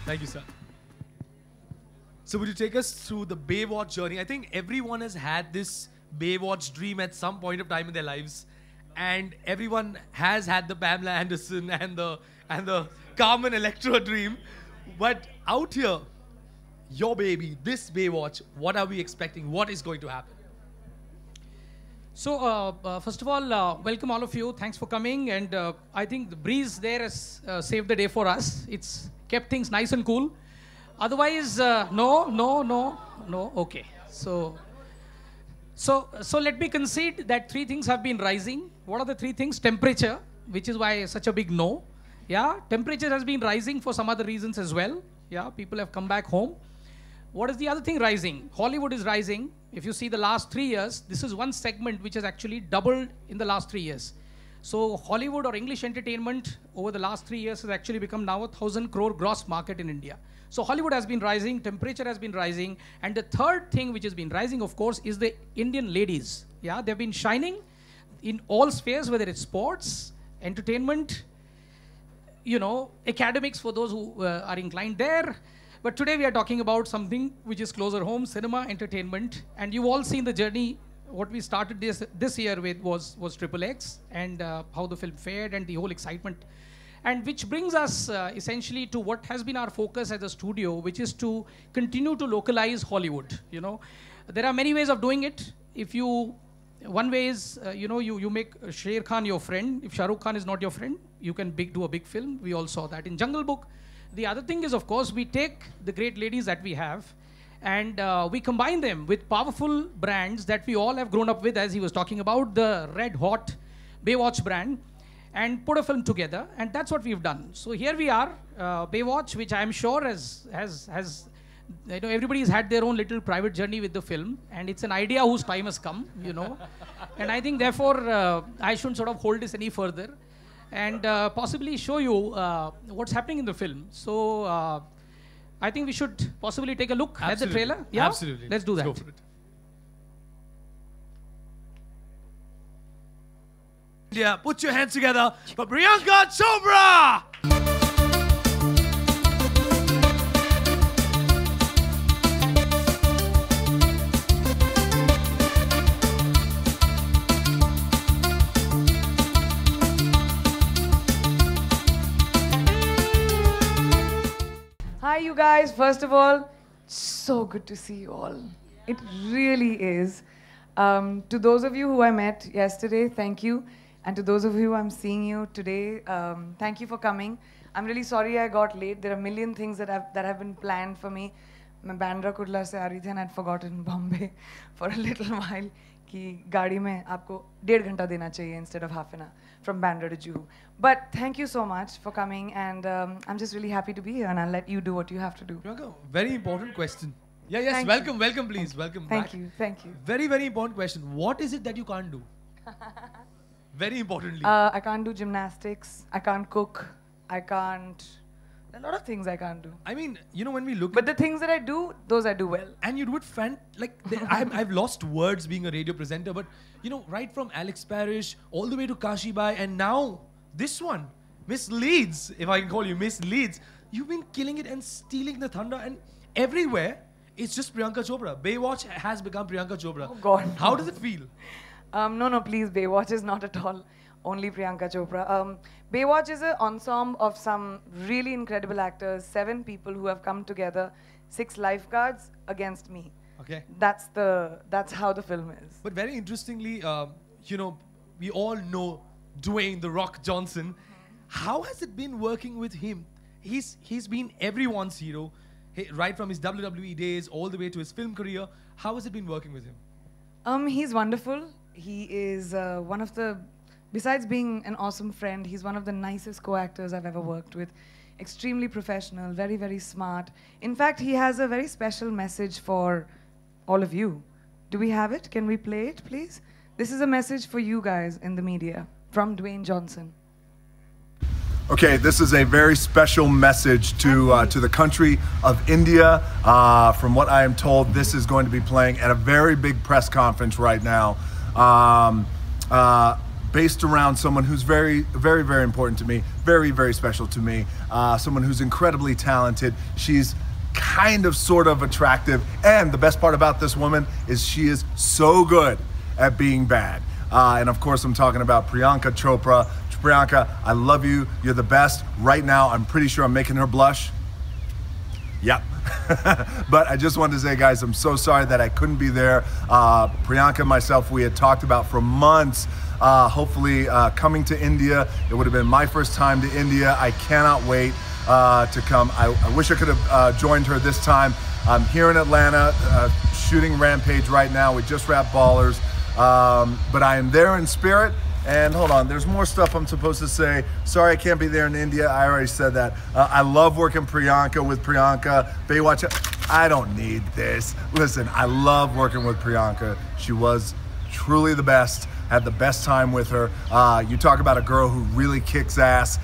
Thank you, sir. So would you take us through the Baywatch journey? I think everyone has had this Baywatch dream at some point of time in their lives. And everyone has had the Pamela Anderson and the Carmen Electra dream. But out here, your baby, this Baywatch, what are we expecting? What is going to happen? So, first of all, welcome all of you. Thanks for coming. And I think the breeze there has saved the day for us. It's kept things nice and cool. Otherwise, no. Okay. So let me concede that three things have been rising. What are the three things? Temperature, which is why such a big no. Yeah, temperature has been rising for some other reasons as well. Yeah, people have come back home. What is the other thing rising? Hollywood is rising. If you see the last 3 years, this is one segment which has actually doubled in the last 3 years. So Hollywood or English entertainment over the last 3 years has actually become now a 1,000 crore gross market in India. So Hollywood has been rising, temperature has been rising. And the third thing which has been rising, of course, is the Indian ladies. Yeah, they've been shining in all spheres, whether it's sports, entertainment, you know, academics for those who are inclined there. But today we are talking about something which is closer home, cinema, entertainment. And you've all seen the journey. What we started this year with was XXX and how the film fared and the whole excitement. And which brings us essentially to what has been our focus as a studio, which is to continue to localize Hollywood. You know, there are many ways of doing it. One way is, you make Sher Khan your friend. If Shah Rukh Khan is not your friend, you can do a big film. We all saw that in Jungle Book. The other thing is, of course, we take the great ladies that we have and we combine them with powerful brands that we all have grown up with, as he was talking about, the red hot Baywatch brand, and put a film together. And that's what we've done. So here we are, Baywatch, which I'm sure has you know, everybody's had their own little private journey with the film, and it's an idea whose time has come, you know. And I think, therefore, I shouldn't sort of hold this any further and possibly show you what's happening in the film. So I think we should possibly take a look at the trailer. Yeah? Absolutely. Let's do that. Let's go for it. Yeah, put your hands together for Priyanka Chopra! Hi, you guys. First of all, so good to see you all. It really is. To those of you who I met yesterday, thank you. And to those of you I'm seeing you today, thank you for coming. I'm really sorry I got late. There are a million things that have been planned for me. मैं Bandra Kurla से आ रही थी and I'd forgotten Bombay for a little while कि गाड़ी में आपको 1.5 घंटा देना चाहिए instead of half an hour from Bandra to Juhu. But thank you so much for coming, and I'm just really happy to be here, and I'll let you do what you have to do. Priyanka, very important question. Yeah, yes, welcome, please. Welcome back. Thank you. Very, very important question. What is it that you can't do? Very importantly. I can't do gymnastics. I can't cook. I can't... A lot of things I can't do. I mean, you know, when we look But the things that I do, those I do well. And you do it I've lost words being a radio presenter, but, you know, right from Alex Parrish all the way to Kashi Bai, and now this one, Miss Leeds, if I can call you Miss Leeds, you've been killing it and stealing the thunder, and everywhere, it's just Priyanka Chopra. Baywatch has become Priyanka Chopra. Oh, God. How does it feel? No, please, Baywatch is not at all only Priyanka Chopra. Baywatch is an ensemble of some really incredible actors, 7 people who have come together, 6 lifeguards against me. Okay. That's how the film is. But very interestingly, you know, we all know Dwayne "The Rock" Johnson. How has it been working with him? He's been everyone's hero, right from his WWE days all the way to his film career. How has it been working with him? He's wonderful. He is one of the, besides being an awesome friend, he's one of the nicest co-actors I've ever worked with. Extremely professional, very, very smart. In fact, he has a very special message for all of you. Do we have it? Can we play it, please? This is a message for you guys in the media from Dwayne Johnson. Okay, this is a very special message to the country of India. From what I am told, this is going to be playing at a very big press conference right now. based around someone who's very, very, very important to me, very, very special to me, someone who's incredibly talented. She's kind of sort of attractive, and the best part about this woman is she is so good at being bad. And of course I'm talking about Priyanka Chopra. Priyanka, I love you, you're the best. Right now I'm pretty sure I'm making her blush. Yep. But I just wanted to say, guys, I'm so sorry that I couldn't be there. Priyanka and myself, we had talked about for months, hopefully coming to India. It would have been my first time to India. I cannot wait to come. I wish I could have joined her this time. I'm here in Atlanta, shooting Rampage right now. We just wrapped Ballers. But I am there in spirit. And hold on, there's more stuff I'm supposed to say. Sorry I can't be there in India. I already said that. I love working with Priyanka. Baywatch, I don't need this. Listen, I love working with Priyanka. She was truly the best. Had the best time with her. You talk about a girl who really kicks ass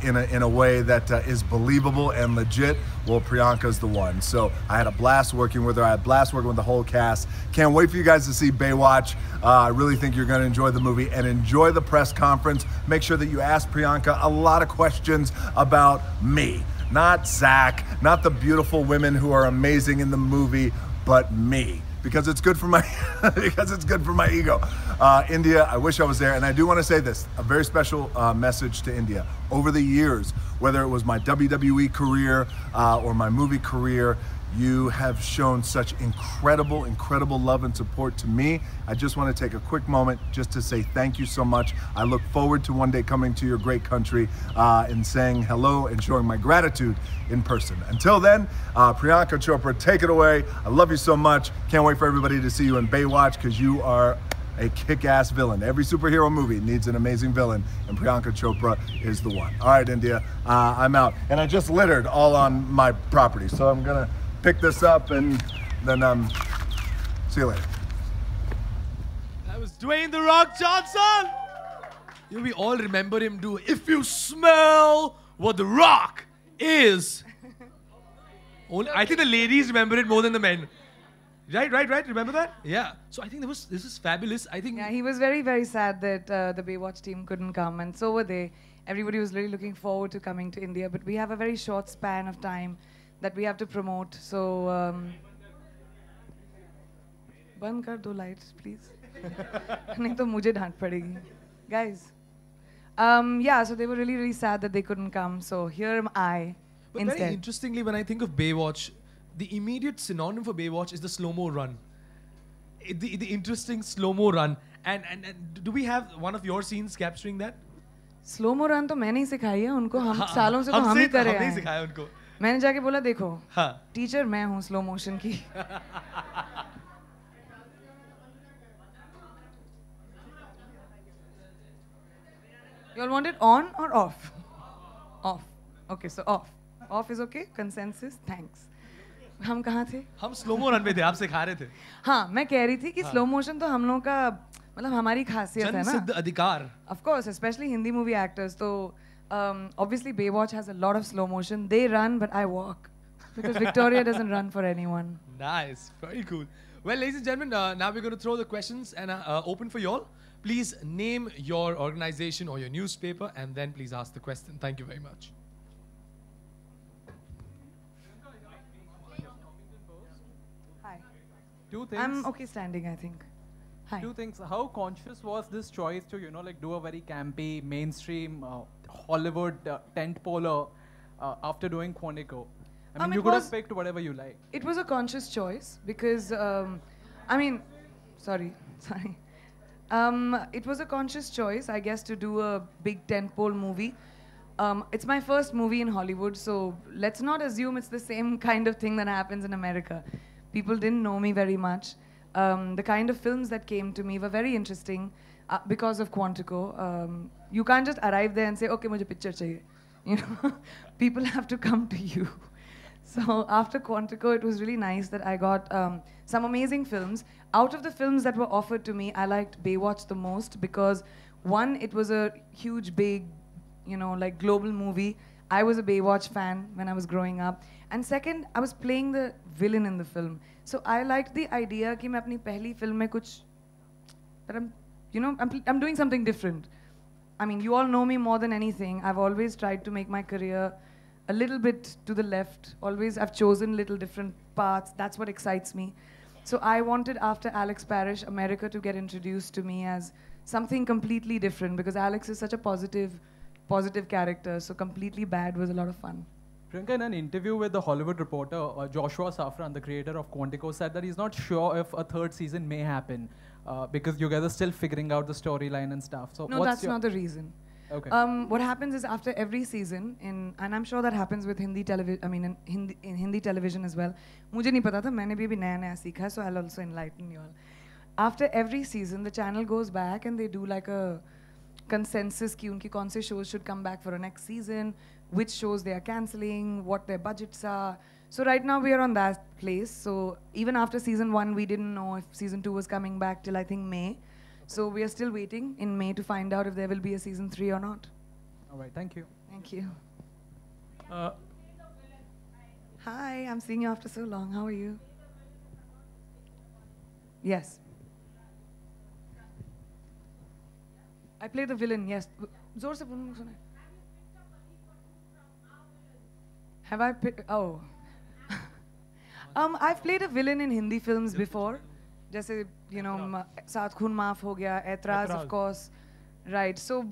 in a way that is believable and legit. Well, Priyanka's the one. So I had a blast working with her. I had a blast working with the whole cast. Can't wait for you guys to see Baywatch. I really think you're going to enjoy the movie and enjoy the press conference. Make sure that you ask Priyanka a lot of questions about me. Not Zach, not the beautiful women who are amazing in the movie, but me. Because it's good for my ego. India, I wish I was there. And I do want to say this, a very special message to India. Over the years, whether it was my WWE career or my movie career, you have shown such incredible, incredible love and support to me. I just want to take a quick moment just to say thank you so much. I look forward to one day coming to your great country and saying hello and showing my gratitude in person. Until then, Priyanka Chopra, take it away. I love you so much. Can't wait for everybody to see you in Baywatch because you are a kick-ass villain. Every superhero movie needs an amazing villain, and Priyanka Chopra is the one. All right, India, I'm out. And I just littered all on my property, so I'm gonna pick this up and then see you later. That was Dwayne "The Rock" Johnson. We all remember him do "If you smell what The Rock is." I think the ladies remember it more than the men. Right. Remember that? Yeah. So I think this is fabulous. I think. Yeah, he was very, very sad that the Baywatch team couldn't come, and so were they. Everybody was really looking forward to coming to India, but we have a very short span of time that we have to promote. So, band kar do lights, please. नहीं तो मुझे डांट पड़ेगी. Guys. Yeah, so they were really, really sad that they couldn't come. So here am I But instead. very interestingly, when I think of Baywatch, the immediate synonym for Baywatch is the slow-mo run. The interesting slow-mo run. And do we have one of your scenes capturing that? Slow-mo run तो मैंने ही सिखाई है उनको. हम सालों से तो हम ही कर रहे हमने ही हैं. सिखाया उनको. मैंने जाके बोला देखो हाँ. टीचर मैं हूँ स्लो मोशन की. You all want it on or off? Off. Okay, so off. Off is okay. Consensus. Thanks. हम कहाँ थे? हम स्लो-mo रन पे थे, आप सिखा रहे थे. हाँ, मैं कह रही थी कि स्लो मोशन तो हम लोगों का मतलब हमारी खासियत है ना. जनसिद्ध अधिकार. Of course, especially Hindi movie actors. So obviously Baywatch has a lot of slow motion. They run, but I walk because Victoria doesn't run for anyone. Nice, very cool. Well, ladies and gentlemen, now we're going to throw the questions and open for you all. Please name your organization or your newspaper, and then please ask the question. Thank you very much. Hi. Two things. I'm okay standing, I think. Hi. Two things. How conscious was this choice to, like do a very campy, mainstream, Hollywood tentpoler after doing Quantico? I mean, you could have picked whatever you like. It was a conscious choice because, I mean, sorry. It was a conscious choice, I guess, to do a big tentpole movie. It's my first movie in Hollywood, so let's not assume it's the same kind of thing that happens in America. People didn't know me very much. The kind of films that came to me were very interesting because of Quantico. You can't just arrive there and say, okay, mujhe picture chahiye. You know, people have to come to you. So after Quantico, it was really nice that I got some amazing films. Out of the films that were offered to me, I liked Baywatch the most because one, it was a huge, big, like global movie. I was a Baywatch fan when I was growing up. And second, I was playing the villain in the film. So I liked the idea कि मैं अपनी पहली film में कुछ, that I'm you know, I'm doing something different. I mean, you all know me more than anything. I've always tried to make my career a little bit to the left. Always, I've chosen little different paths. That's what excites me. So I wanted, after Alex Parrish, America to get introduced to me as something completely different, because Alex is such a positive character. So completely bad was a lot of fun. Priyanka, in an interview with the Hollywood Reporter, Joshua Safran, the creator of Quantico, said that he's not sure if a third season may happen because you guys are still figuring out the storyline and stuff. So No, that's not the reason. Okay. What happens is after every season, and I'm sure that happens with Hindi television. I mean, in Hindi television as well. मुझे नहीं पता था, मैंने भी नया सीखा है, so I'll also enlighten you all. After every season, the channel goes back and they do like a consensus कि उनकी कौन से shows should come back for a next season, which shows they are cancelling, what their budgets are. So right now we are on that place. So even after season 1, we didn't know if season 2 was coming back till I think May. So we are still waiting in May to find out if there will be a season 3 or not. All right, thank you. Thank you. Hi, I'm seeing you after so long. How are you? Yes. I play the villain, yes. Zor se bolna suna. Have I picked? Oh. I've played a villain in Hindi films before. Jaise, you know, Saath Khoon Maaf ho gaya, Aitraz, of course. Right. So,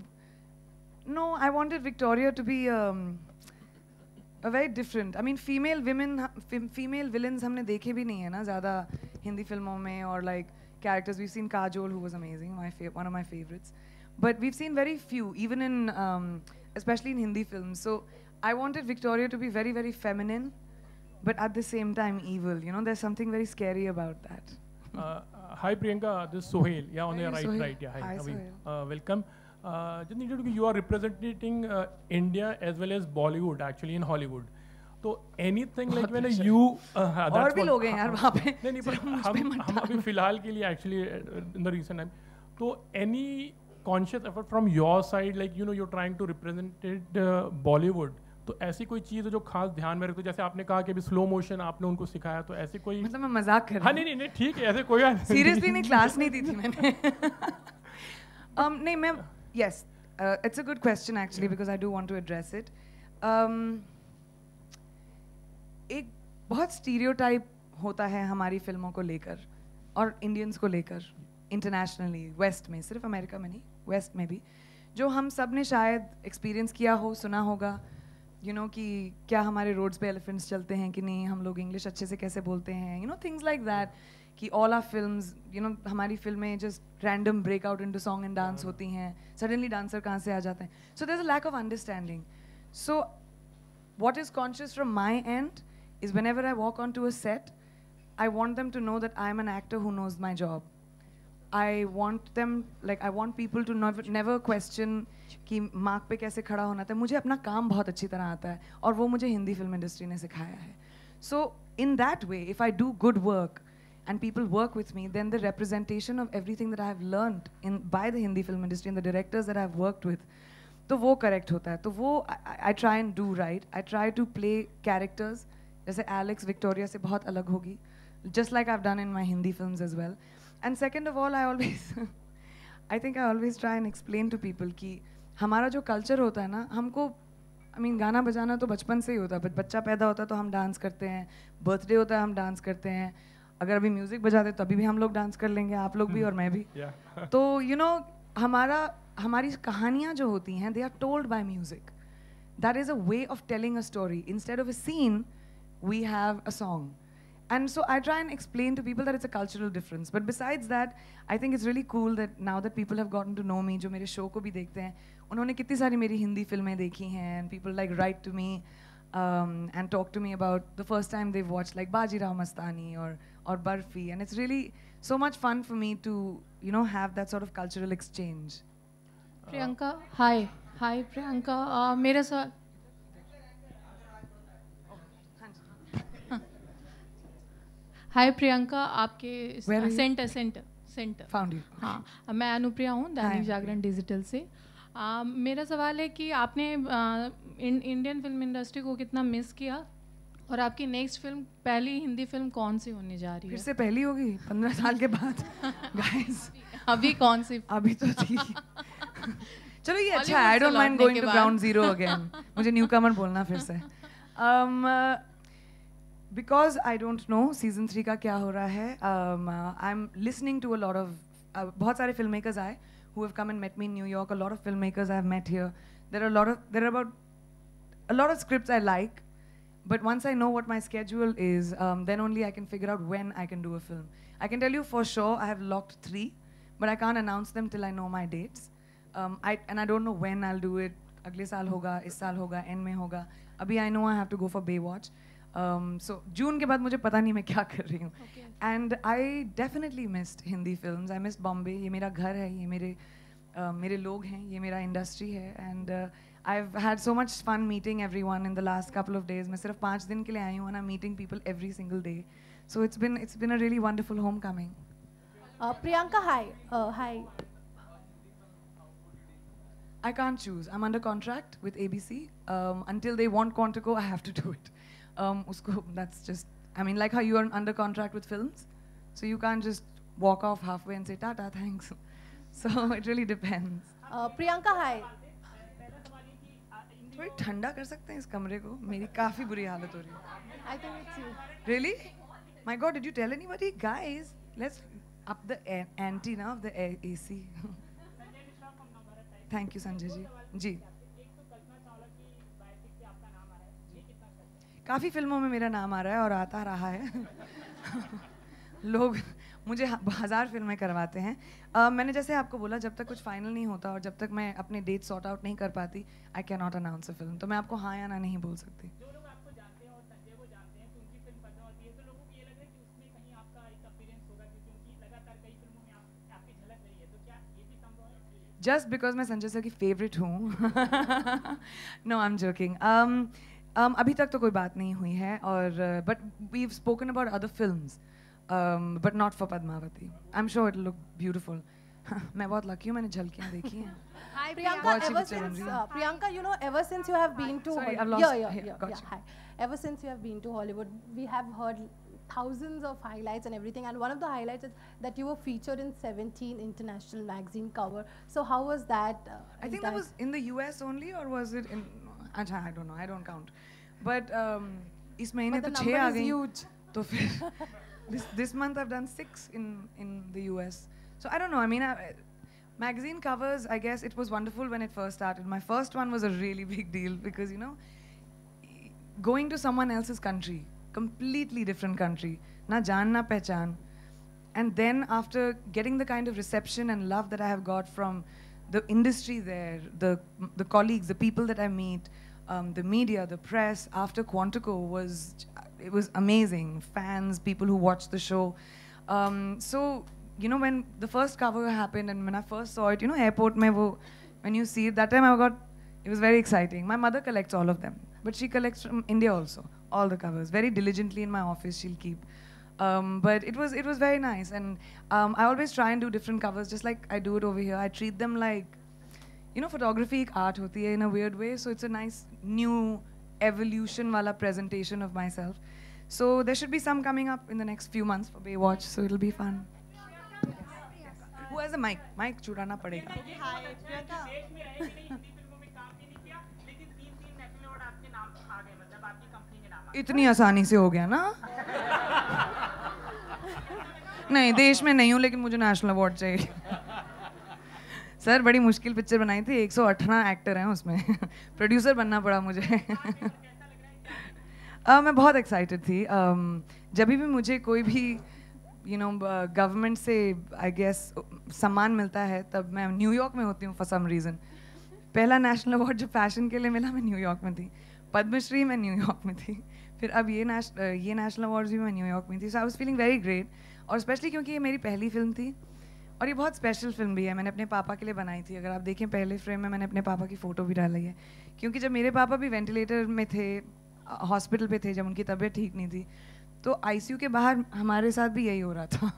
no, I wanted Victoria to be a very different. I mean, female villains हमने देखे भी नहीं है ना ज़्यादा हिंदी फिल्मों में, or like characters. We've seen Kajol, who was amazing, one of my favorites. But we've seen very few, even in, especially in Hindi films. So I wanted Victoria to be very, very feminine, but at the same time evil. You know, there's something very scary about that. Hi Priyanka, this is Sohail. Yeah, on Hi, your right, Sohail. right. Yeah, Hi, how are you? Sohail. Welcome. Just needed to you are representing India as well as Bollywood actually in Hollywood. तो anything like when you और भी लोग हैं यार वहाँ पे. नहीं पर हम अभी फिलहाल के लिए actually in the recent time तो any conscious effort from your side, like you know you're trying to represent Bollywood, तो ऐसी कोई चीज़ है जो खास ध्यान में रखते हो? जैसे आपने कहा कि अभी स्लो मोशन आपने उनको सिखाया, तो ऐसी कोई मतलब मैं मजाक कर रही हूँ. हाँ नहीं ठीक है, ऐसे कोई Seriously नहीं क्लास नहीं दी थी मैंने. नहीं मैं yes, it's a good question actually because I do want to address it. एक बहुत stereotype होता है हमारी फिल्मों को लेकर और इंडियंस को लेकर इंटरनेशनली, वेस्ट में, सिर्फ अमेरिका में नहीं, वेस्ट में भी, जो हम सब ने शायद एक्सपीरियंस किया हो, सुना होगा, you know, कि क्या हमारे रोड्स पे एलिफेंट्स चलते हैं कि नहीं, हम लोग इंग्लिश अच्छे से कैसे बोलते हैं, you know, things like that, कि all our films, you know, हमारी फिल्में just random break out into song and dance होती हैं, suddenly dancer कहाँ से आ जाते हैं. So there's a lack of understanding. So what is conscious from my end is whenever I walk onto a set, I want them to know that I'm an actor who knows my job. I want them, like, I want people to never question कि mark पे कैसे खड़ा होना था. मुझे अपना काम बहुत अच्छी तरह आता है और वो मुझे हिंदी फिल्म इंडस्ट्री ने सिखाया है. So in that way, if I do good work and people work with me, then the representation of everything that I have learned by the Hindi film industry and the directors that I have worked with, तो वो correct होता है. तो वो I try and do right. I try to play characters जैसे Alex Victoria से बहुत अलग होगी, just like I've done in my Hindi films as well. And second of all, I always try and explain to people कि हमारा जो culture होता है ना, हमको, I mean, गाना बजाना तो बचपन से ही होता है, but बच्चा पैदा होता है तो हम डांस करते हैं, birthday होता है हम डांस करते हैं, अगर अभी म्यूजिक बजाते तो अभी भी हम लोग डांस कर लेंगे, आप लोग भी और मैं भी. तो you know, हमारी कहानियाँ जो होती हैं, they are told by music. That is a way of telling a story. Instead of a scene, we have a song. And so I try and explain to people that it's a cultural difference. But besides that, I think it's really cool that now that people have gotten to know me, जो मेरे show को भी देखते हैं, उन्होंने कितनी सारी मेरी हिंदी फिल्में देखी हैं, and people like write to me and talk to me about the first time they've watched like Bajirao Mastani or Barfi, and it's really so much fun for me to, you know, have that sort of cultural exchange. Priyanka, hi Priyanka, मेरा सवाल. हाय प्रियंका, आपके centre Found you. हाँ, मैं अनुप्रिया हूँ Dainik Jagran digital से. मेरा सवाल है कि आपने इंडियन फिल्म इंडस्ट्री को कितना मिस किया और आपकी नेक्स्ट फिल्म, पहली हिंदी फिल्म कौन सी होने जा रही है? फिर से पहली होगी 15 साल के बाद गाइस। अभी कौन सी? अभी तो थी। चलो ये अच्छा, I don't mind going to ground zero again. मुझे न्यू कमर बोलना फिर से। Because I don't know season 3 का क्या हो रहा है। I am listening to a lot of बहुत सारे फिल्म मेकर्स आए who have come and met me in New York. A lot of filmmakers I have met here. There are about a lot of scripts I like, but once I know what my schedule is, then only I can figure out when I can do a film. I can tell you for sure I have locked 3, but I can't announce them till I know my dates. I don't know when I'll do it. अगले साल होगा, इस साल होगा, end में होगा. अभी I know I have to go for Baywatch. So June के बाद मुझे पता नहीं मैं क्या कर रही हूँ. And I definitely missed Hindi films. I missed Bombay. ये मेरा घर है, ये मेरे लोग हैं, ये मेरा industry है. And I've had so much fun meeting everyone in the last couple of days. मैं सिर्फ 5 दिन के लिए आई हूँ and I'm meeting people every single day. So it's been a really wonderful homecoming. Priyanka, hi. Hi. I can't choose. I'm under contract with ABC. Until they want Quantico, I have to do it. That's just, I mean, like how you are under contract with films. So you can't just walk off halfway and say, Tata, thanks. So it really depends. Priyanka, hi. थोड़ी ठंडा कर सकते हैं इस कमरे को? मेरी काफी बुरी हालत हो रही है. I think it's you. Really? My God, did you tell anybody? Guys, let's up the ante now of the AC. Thank you, Sanjay ji. जी. काफ़ी फिल्मों में मेरा नाम आ रहा है और आता रहा है. लोग मुझे 1000 फिल्में करवाते हैं. मैंने जैसे आपको बोला, जब तक कुछ फाइनल नहीं होता और जब तक मैं अपने डेट सॉर्ट आउट नहीं कर पाती, I can not announce a film. तो मैं आपको हाँ या ना नहीं बोल सकती. जो लोग आपको जानते हैं और संजय को जानते हैं, तो उनकी फिल्म पता होती है, तो लोगों को ये लग रहा है कि उसमें कहीं आपका एक अपीयरेंस होगा, क्योंकि लगातार कई फिल्मों में आपकी झलक रही है. तो क्या ये भी संभव है? जस्ट बिकॉज मैं संजय सर की फेवरेट हूँ. No, I am joking. अभी तक तो कोई बात नहीं हुई है, और but we have spoken about other films, but not for Padmavati. I'm sure it'll look beautiful. मैं बहुत lucky हूँ, मैंने झलकियाँ देखी हैं. Hi Priyanka, Priyanka, you know, ever since you have been to Sorry, I've lost. yeah, hi. Ever since you have been to Hollywood, we have heard thousands of highlights and everything, and one of the highlights is that you were featured in 17 international magazine cover. So how was that? I think that was in the US only, or was it in? I don't know. I don't count. But इस महीने तो 6 आ गई. Huge. तो फिर this month I've done 6 in the US. So I don't know. I mean, magazine covers, I guess it was wonderful when it first started. My first one was a really big deal because, you know, going to someone else's country, completely different country, na jaan na pehchan, and then after getting the kind of reception and love that I have got from the industry there, the colleagues, the people that I meet, the media, the press, after Quantico it was amazing. Fans, people who watched the show. So, you know, when the first cover happened and when I first saw it, you know, airport mein when you see it, that time it was very exciting. My mother collects all of them, but she collects from India also, all the covers. Very diligently in my office, she'll keep. But it was very nice, and I always try and do different covers, just like I do it over here. I treat them like, you know, photography ek art hoti hai in a weird way, so it's a nice new evolution wala presentation of myself. So there should be some coming up in the next few months for Baywatch, so it'll be fun. Yes. Who has a mic? Mic chudana padega. Hi, Priyanka. इतनी आसानी से हो गया ना? नहीं, देश में नहीं हूँ, लेकिन मुझे नेशनल अवार्ड चाहिए. सर, बड़ी मुश्किल पिक्चर बनाई थी, 118 एक्टर हैं उसमें. प्रोड्यूसर बनना पड़ा मुझे. मैं बहुत एक्साइटेड थी. जब भी मुझे कोई भी गवर्नमेंट से आई गेस सम्मान मिलता है, तब मैं न्यूयॉर्क में होती हूँ फॉर सम रीज़न. पहला नेशनल अवार्ड जो फैशन के लिए मिला, मैं न्यूयॉर्क में थी. पद्मश्री मैं न्यूयॉर्क में थी. फिर अब ये नेशनल अवार्ड्स भी मैं न्यूयॉर्क में थी. So I was feeling very great, और स्पेशली क्योंकि ये मेरी पहली फिल्म थी और ये बहुत स्पेशल फिल्म भी है. मैंने अपने पापा के लिए बनाई थी. अगर आप देखें पहले फ्रेम में मैंने अपने पापा की फ़ोटो भी डाली है, क्योंकि जब मेरे पापा भी वेंटिलेटर में थे, हॉस्पिटल पे थे, जब उनकी तबीयत ठीक नहीं थी, तो आईसीयू के बाहर हमारे साथ भी यही हो रहा था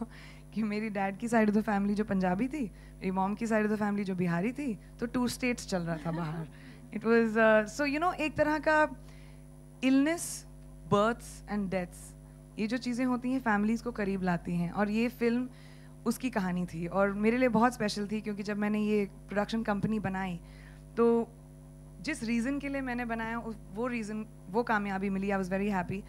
कि मेरी डैड की साइड ऑफ द फैमिली जो पंजाबी थी, मेरी मॉम की साइड ऑफ द फैमिली जो बिहारी थी, तो 2 स्टेट्स चल रहा था बाहर. It was so, you know, एक तरह का इलनेस बर्थ्स एंड डेथ्स, ये जो चीज़ें होती हैं फैमिलीज़ को करीब लाती हैं, और ये फिल्म उसकी कहानी थी और मेरे लिए बहुत स्पेशल थी क्योंकि जब मैंने ये प्रोडक्शन कंपनी बनाई तो जिस रीज़न के लिए मैंने बनाया वो रीज़न, वो कामयाबी मिली। I was very happy.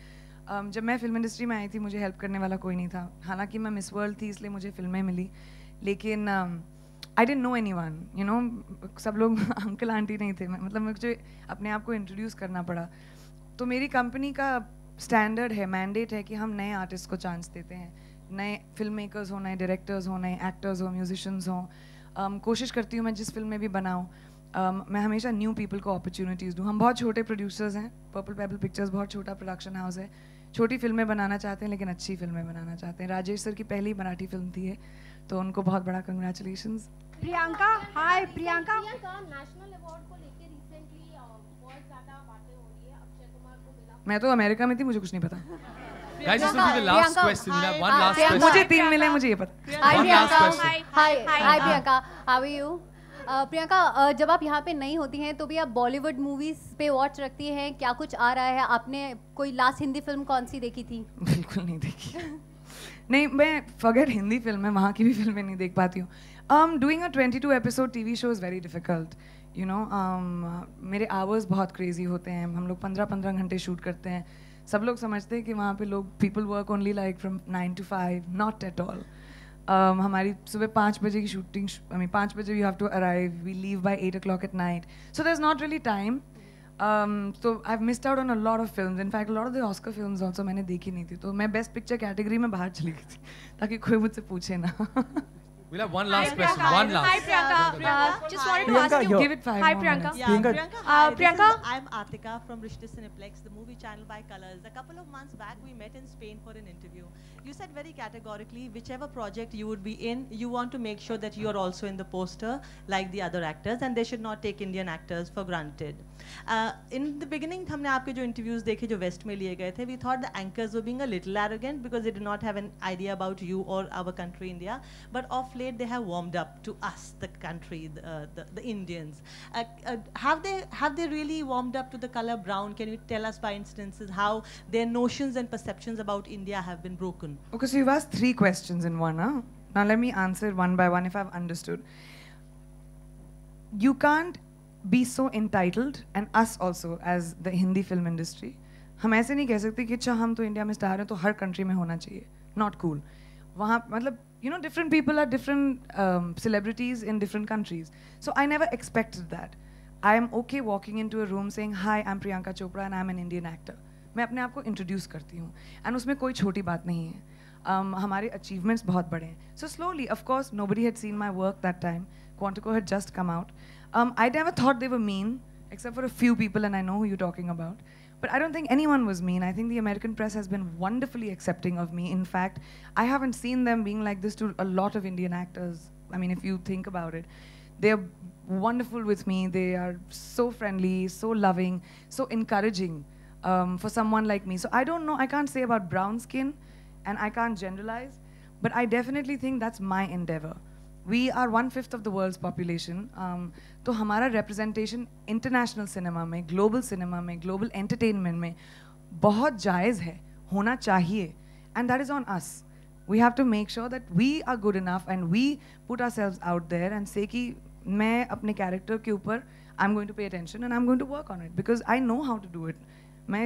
जब मैं फिल्म इंडस्ट्री में आई थी मुझे हेल्प करने वाला कोई नहीं था, हालांकि मैं मिस वर्ल्ड थी इसलिए मुझे फिल्में मिली, लेकिन I didn't know anyone, you know, सब लोग अंकल आंटी नहीं थे, मतलब मुझे अपने आप को इंट्रोड्यूस करना पड़ा। तो मेरी कंपनी का स्टैंडर्ड है, मैंडेट है कि हम नए आर्टिस्ट को चांस देते हैं, नए फिल्म मेकर्स हो, नए डायरेक्टर्स हो, नए एक्टर्स हो, म्यूजिशियंस हों। कोशिश करती हूँ मैं जिस फिल्म में भी बनाऊँ मैं हमेशा न्यू पीपल को अपॉर्चुनिटीज़ दूँ। हम बहुत छोटे प्रोड्यूसर्स हैं, पर्पल पेबल पिक्चर्स बहुत छोटा प्रोडक्शन हाउस है, छोटी फिल्में बनाना चाहते हैं लेकिन अच्छी फिल्में बनाना चाहते हैं। राजेश सर की पहली मराठी फिल्म थी है, तो उनको बहुत बड़ा कंग्रेचुलेशंस। प्रियंका, हाय प्रियंका। नेशनल अवार्ड को लेके रिसेंटली बहुत ज्यादा बातें हो रही है, अक्षय कुमार को मिला। मैं तो अमेरिका में थी, मुझे कुछ नहीं पता। Guys, this will be the last question. We'll have one last question. मुझे 3 मिले, मुझे ये पता। Hi One last Priyanka. question. Hi Priyanka. How are you? Priyanka, जब आप यहाँ पे नहीं होती हैं तो भी आप बॉलीवुड मूवीज पे वॉच रखती हैं, क्या कुछ आ रहा है? आपने कोई लास्ट हिंदी फिल्म कौन सी देखी थी? बिल्कुल नहीं देखी। नहीं, मैं फॉरगेट हिंदी फिल्म है, वहाँ की भी फिल्में नहीं देख पाती हूँ। Doing a 22 episode TV show is very difficult, you know. मेरे आवर्स बहुत क्रेजी होते हैं, हम लोग 15-15 घंटे शूट करते हैं। सब लोग समझते हैं कि वहाँ पे लोग people work only like from 9 to 5, not at all. हमारी सुबह 5 बजे की शूटिंग, 5 बजे you have to arrive, we leave by 8 o'clock at night, so there's not really time. So I've missed out on a lot of films. In fact, a lot of the Oscar films also मैंने देखी नहीं थी, तो मैं best picture category में बाहर चली गई थी ताकि कोई मुझसे पूछे ना। We'll have one last question. One last. Hi Priyanka. Just wanted to ask you. Give it 5 Hi more Priyanka. minutes. Yeah, Priyanka. Hi, Priyanka. I'm Atika from Rishte Cineplex, the movie channel by Colors. A couple of months back, we met in Spain for an interview. You said very categorically, whichever project you would be in, you want to make sure that you are also in the poster, like the other actors, and they should not take Indian actors for granted. In the beginning, हमने आपके जो interviews देखे जो West में लिए गए थे, we thought the anchors were being a little arrogant because they did not have an idea about you or our country, India. But of late, they have warmed up to us, the country, the Indians. Have they really warmed up to the color brown? Can you tell us by instances how their notions and perceptions about India have been broken? Okay, so you've asked 3 questions in one, huh? Now let me answer one by one if I've understood. You can't be so entitled, and us also as the Hindi film industry. हम ऐसे नहीं कह सकते कि अच्छा हम तो India में स्टार हैं तो हर कंट्री में होना चाहिए. Not cool. वहाँ मतलब you know different people are different celebrities in different countries. So I never expected that. I am okay walking into a room saying hi, I'm Priyanka Chopra and I'm an Indian actor. मैं अपने आप को introduce करती हूँ and उसमें कोई छोटी बात नहीं है. हमारे अचीवमेंट्स बहुत बड़े हैं. So slowly of course nobody had seen my work that time. Quantico had just come out. I never thought they were mean except for a few people and I know who you're talking about. But I don't think anyone was mean. I think the American press has been wonderfully accepting of me. In fact, I haven't seen them being like this to a lot of Indian actors. I mean, if you think about it. They're wonderful with me. They are so friendly, so loving, so encouraging for someone like me. So I don't know. I can't say about brown skin and I can't generalize. But I definitely think that's my endeavor. We are 1/5 of the world's population. तो हमारा representation international cinema में, global cinema में, global entertainment में बहुत जायज़ है, होना चाहिए. And that is on us. We have to make sure that we are good enough and we put ourselves out there and say कि मैं अपने character के ऊपर I'm going to pay attention and I'm going to work on it because I know how to do it. मैं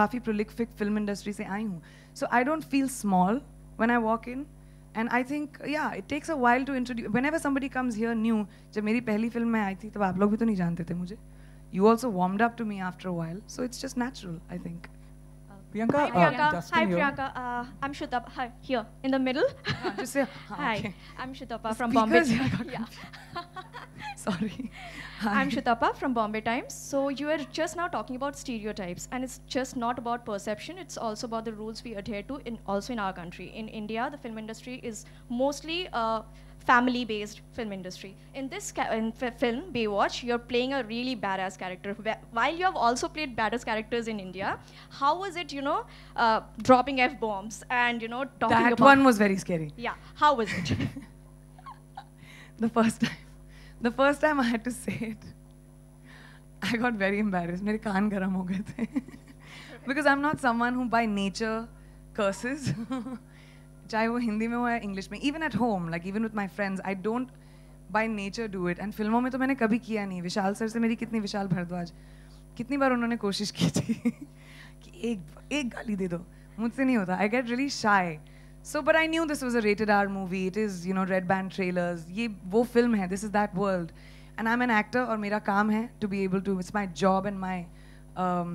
काफ़ी prolific film industry से आई हूँ. So I don't feel small when I walk in. And I think, yeah, it takes a while to introduce. Whenever somebody comes here new, जब मेरी पहली film में आई थी तब आप लोग भी तो नहीं जानते थे मुझे. You also warmed up to me after a while, so it's just natural, I think. Priyanka, Hi Priyanka. Justin Hi here. Priyanka. I'm Shutapa. Hi, here in the middle. Just say Hi, okay. I'm Shutapa The from Bombay. speakers, yeah, I got Yeah. Sorry. Hi. I'm Shutapa from Bombay Times. So you were just now talking about stereotypes, and it's just not about perception. It's also about the rules we adhere to also in our country. In India, the film industry is mostly family-based film industry. In this film, Baywatch, you're playing a really badass character. While you have also played badass characters in India, how was it, dropping F-bombs and, talking about... That one was very scary. Yeah, how was it? The first time I had to say it, I got very embarrassed. मेरे कान गरम हो गए थे. Because I'm not someone who by nature curses. चाहे वो हिंदी में हो या इंग्लिश में. Even at home, like even with my friends, I don't by nature do it. And फिल्मों में तो मैंने कभी किया नहीं. विशाल सर से मेरी कितनी विशाल भारद्वाज कितनी बार उन्होंने कोशिश की थी कि एक गाली दे दो. मुझसे नहीं होता. I get really shy. So, but I knew this was a rated R movie. It is, you know, red band trailers. ये वो film है. This is that world. And I'm an actor और मेरा काम है to be able to, it's my job and my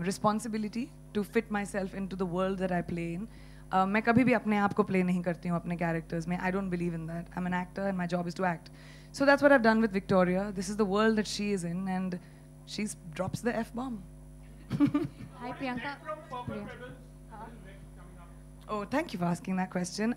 responsibility to fit myself into the world that I play in. मैं कभी भी अपने आप को play नहीं करती हूँ अपने characters में. I don't believe in that. I'm an actor and my job is to act. So that's what I've done with Victoria. This is the world that she is in and she drops the F-bomb. Hi Priyanka. Oh, thank you for asking that question.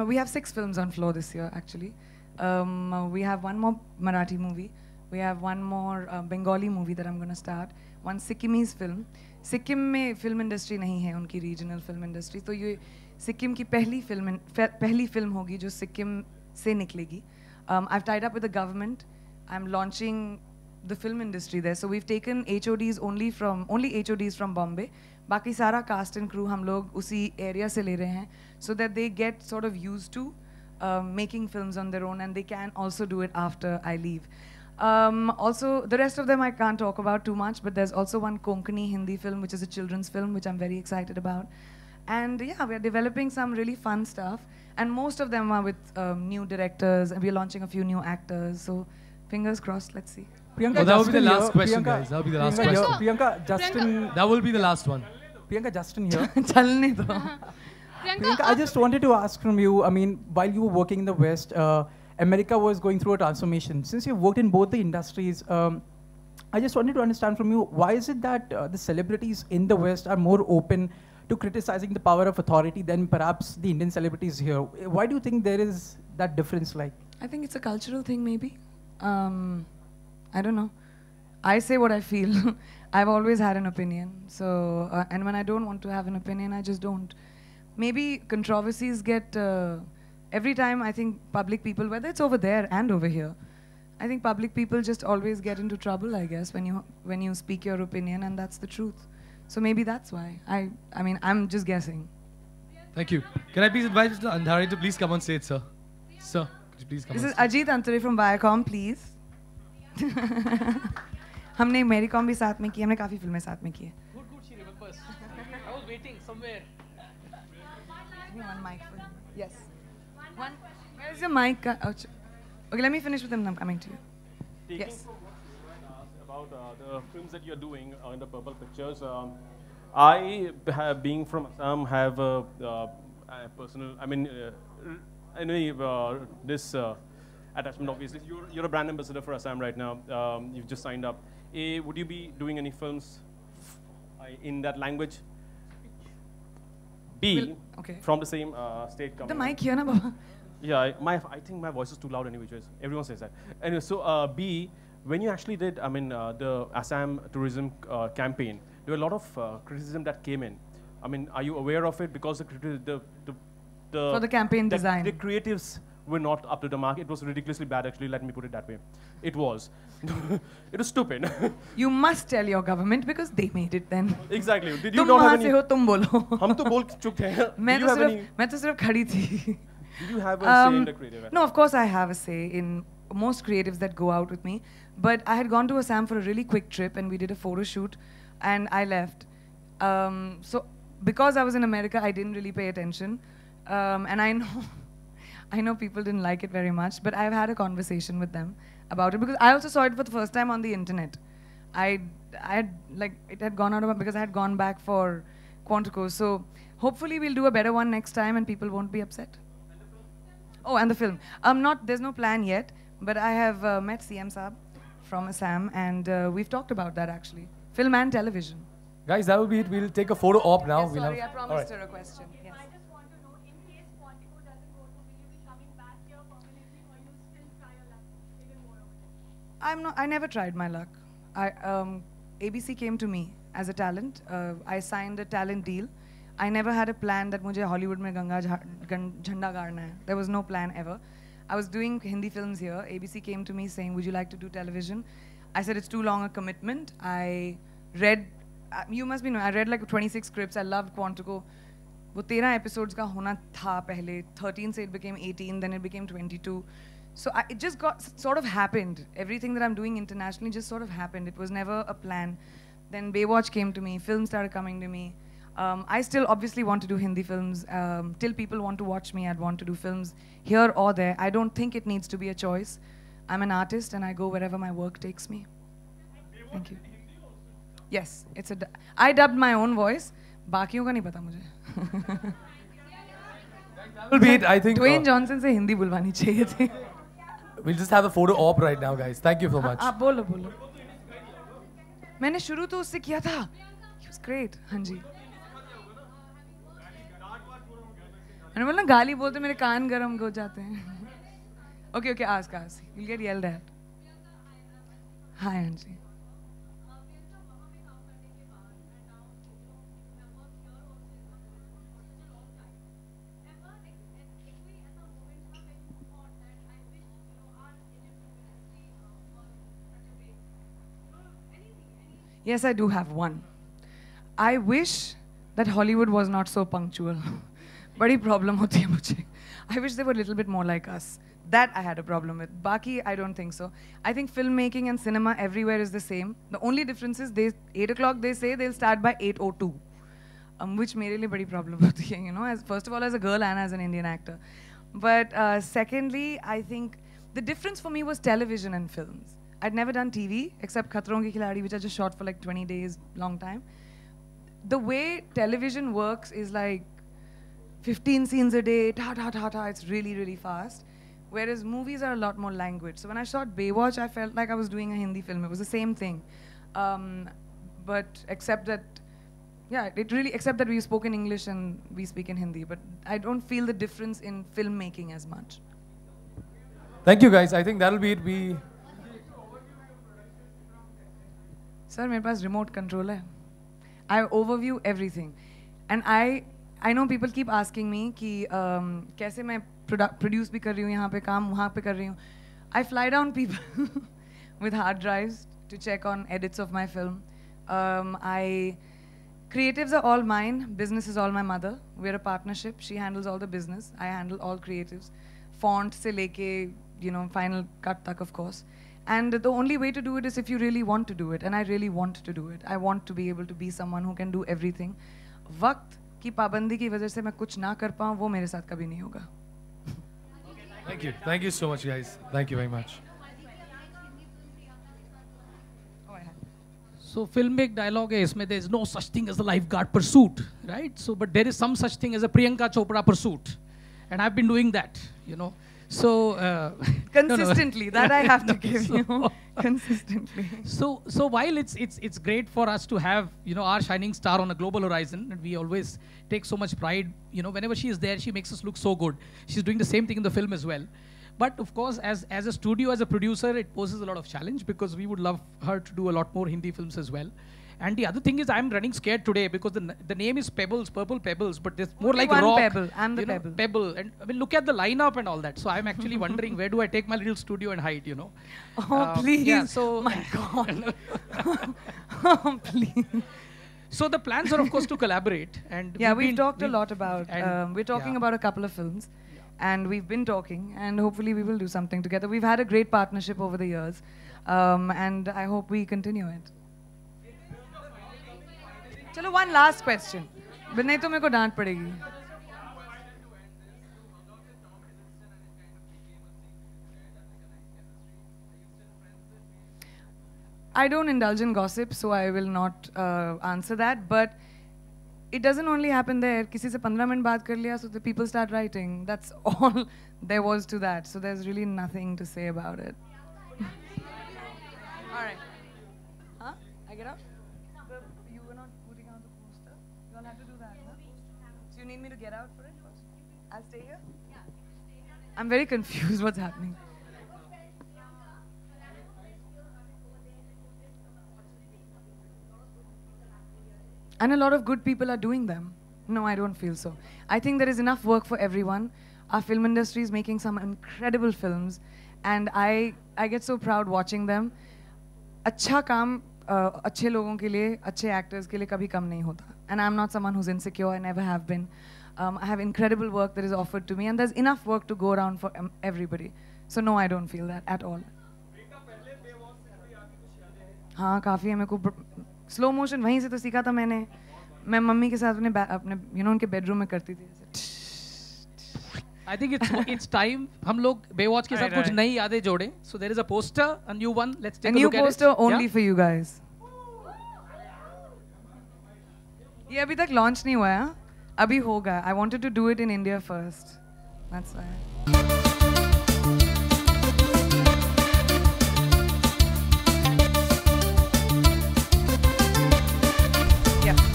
We have 6 films on floor this year, actually. We have one more Marathi movie. We have one more Bengali movie that I'm going to start. One Sikkimese film. Sikkim में film industry नहीं है उनकी regional film industry. तो ये सिक्किम की पहली film होगी जो सिक्किम से निकलेगी. I've tied up with the government. I'm launching the film industry there. So we've taken HODs only HODs from Bombay. बाकी सारा cast and crew हम लोग उसी area से ले रहे हैं so that they get sort of used to making films on their own and they can also do it after I leave. Also, the rest of them I can't talk about too much, but there's also one Konkani Hindi film, which is a children's film, which I'm very excited about. And yeah, we're developing some really fun stuff. And most of them are with new directors, and we're launching a few new actors. So fingers crossed, let's see. Priyanka, that will be the last question, guys. That will be the last question. Priyanka, Justin. That will be the last one. Priyanka, Justin here. Chalne do. Priyanka, I just wanted to ask from you, I mean, while you were working in the West, America was going through a transformation. Since you've worked in both the industries, I just wanted to understand from you, why is it that the celebrities in the West are more open to criticizing the power of authority than perhaps the Indian celebrities here? Why do you think there is that difference like? I think it's a cultural thing maybe. I don't know. I say what I feel. I've always had an opinion. So, and when I don't want to have an opinion, I just don't. Maybe controversies get, every time I think public people, whether it's over there and over here, I think public people just always get into trouble, I guess, when you speak your opinion, and that's the truth. So maybe that's why. I mean, I'm just guessing. Thank you. Can I please invite Mr. Andhari to please come on stage, sir? Sir, could you please come on stage? This is Ajit Antare from Viacom, please. हमने मेरीकॉम भी साथ में की, हमने काफी फिल्में साथ में की है. Good, she remembers. I was waiting somewhere. One mic for him. Yes. One. Where's your mic? Okay, let me finish with him. I'm coming to you. Yes. About the films that you're doing in the Purple Pictures. I, being from Assam, have a personal. I mean, anyway, this attachment. Obviously, you're a brand ambassador for Assam right now. You've just signed up. Would you be doing any films in that language? B, okay. From the same state. The mic here, na Baba? Yeah, I think my voice is too loud anyway. Everyone says that. Anyway, so B, when you actually did, the Assam tourism campaign, there were a lot of criticism that came in. I mean, are you aware of it? Because for the campaign design, the creatives were not up to the mark. It was ridiculously bad, actually. Let me put it that way. It was. It was stupid. You must tell your government because they made it then. Exactly. Did you not have any? तुम बोलो. हम तो बोल चुके हैं. मैं तो सिर्फ खड़ी थी. Did you have a say in the creative? No, of course I have a say in most creatives that go out with me. But I had gone to Assam for a really quick trip and we did a photo shoot and I left. So because I was in America, I didn't really pay attention. And I know people didn't like it very much, but I've had a conversation with them about it because I also saw it for the first time on the internet. I had it had gone out of because I had gone back for Quantico. So hopefully we'll do a better one next time and people won't be upset. Oh, and the film. There's no plan yet, but I have met CM Saab from Assam and we've talked about that actually. Film and television. Guys, that will be it. We'll take a photo op now. Yes, sorry, I promised her a question. Yes. I just want to know, in case Quantico doesn't go through, will you be coming back here permanently or you still try your luck even more over there? I never tried my luck. ABC came to me as a talent. I signed a talent deal. I never had a plan that मुझे Hollywood में झंडा गाड़ना है. There was no plan ever. I was doing Hindi films here. ABC came to me saying, would you like to do television? I said, it's too long a commitment. I read you must be know. I read like 26 scripts. I loved Quantico. वो 13 episodes का होना था पहले. 13 से it became 18, then it became 22. So it just got sort of happened. Everything that I'm doing internationally just sort of happened. It was never a plan. Then Baywatch came to me. Films started coming to me. I still obviously want to do Hindi films. Till people want to watch me, I'd want to do films here or there. I don't think it needs to be a choice. I'm an artist and I go wherever my work takes me. Thank you. Yes, it's I dubbed my own voice. बाकियों का नहीं पता मुझे. That will be it, I think. Dwayne Johnson से हिंदी बुलवानी चाहिए थी. We'll just have a photo op right now, guys. Thank you so much. आप बोलो बोलो. मैंने शुरू तो उससे किया था. He was great. हाँ जी. मैंने बोला गाली बोलते मेरे कान गरम हो जाते हैं. Okay, okay, ask. You'll get yelled at. Hi, Anji. Yes, I do have one. I wish that Hollywood was not so punctual. बड़ी problem होती है मुझे. I wish they were a little bit more like us. That I had a problem with. Baki, I don't think so. I think filmmaking and cinema everywhere is the same. The only difference is 8 o'clock they say they'll start by 8:02. Which मेरे लिए बड़ी problem होती है, you know, first of all as a girl and as an Indian actor. But secondly, I think the difference for me was television and films. I'd never done TV except Khatron Ke Khiladi, which I just shot for like 20 days, long time. The way television works is like 15 scenes a day, ta. It's really, really fast. Whereas movies are a lot more language. So when I shot Baywatch, I felt like I was doing a Hindi film. It was the same thing. But except that, except that we spoke in English and we speak in Hindi. But I don't feel the difference in filmmaking as much. Thank you, guys. I think that'll be it. Sir, मेरे पास remote control है. I overview everything. And I know people keep asking me कि कैसे मैं produce भी कर रही हूँ यहाँ पे काम वहाँ पे कर रही हूँ. I fly down people with hard drives to check on edits of my film. Creatives are all mine. Business is all my mother. We're a partnership. She handles all the business. I handle all creatives. Font से लेके, you know, final cut tak, of course. And the only way to do it is if you really want to do it. And I really want to do it. I want to be able to be someone who can do everything. वक्त की पाबंदी की वजह से मैं कुछ ना कर पाऊँ वो मेरे साथ कभी नहीं होगा. Thank you. Thank you so much, guys. Thank you very much. So film में एक dialogue है इसमें, there is no such thing as a lifeguard pursuit, right? So but there is some such thing as a Priyanka Chopra pursuit, and I've been doing that, you know. So consistently, that I have to give you consistently. So while it's great for us to have, you know, our shining star on a global horizon, and we always take so much pride, you know, whenever she is there, she makes us look so good. She's doing the same thing in the film as well. But of course, as a studio, as a producer, it poses a lot of challenge because we would love her to do a lot more Hindi films as well. And the other thing is, I'm running scared today because the name is Pebbles, Purple Pebbles, but it's more like one rock. Pebble. I'm the Pebble. Pebble. And I mean, look at the lineup and all that. So I'm actually wondering, where do I take my little studio and hide, you know? Oh, please. Yeah, so my God. Oh, please. So the plans are, of course, to collaborate. And yeah, we've talked a lot about, we're talking yeah. about a couple of films. And we've been talking, and hopefully we will do something together. We've had a great partnership over the years, and I hope we continue it. Chalo, one last question. But nahi to mere ko dant padegi. I don't indulge in gossip, so I will not answer that. But it doesn't only happen there. किसी से 15 minute बात कर लिया, so the people start writing. That's all there was to that. So there's really nothing to say about it. All right. Huh? I get out? You were not putting out the poster. You all have to do that. Huh? So you need me to get out for it first? I'll stay here? I'm very confused what's happening. And a lot of good people are doing them. No, I don't feel so. I think there is enough work for everyone. Our film industry is making some incredible films. And I get so proud watching them. अच्छा काम अच्छे लोगों के लिए, अच्छे actors के लिए कभी कम नहीं होता. And I'm not someone who's insecure. I never have been. I have incredible work that is offered to me, and there's enough work to go around for everybody. So no, I don't feel that at all. हाँ काफ़ी है. मेरे को slow motion वहीं से तो सीखा था मैंने. मैं मम्मी के साथ अपने उनके बेडरूम में करती थी. I think it's time हम लोग Baywatch के साथ कुछ नई यादें जोड़ें. So there is a poster, a new one. Let's take a look at it. A new poster only for you guys. ये अभी तक launch नहीं हुआ है. अभी होगा. I wanted to do it in India first. That's why.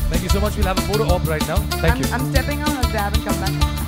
Thank you so much. We'll have a photo op right now. Thank you. I'm stepping out. I'll grab and come back.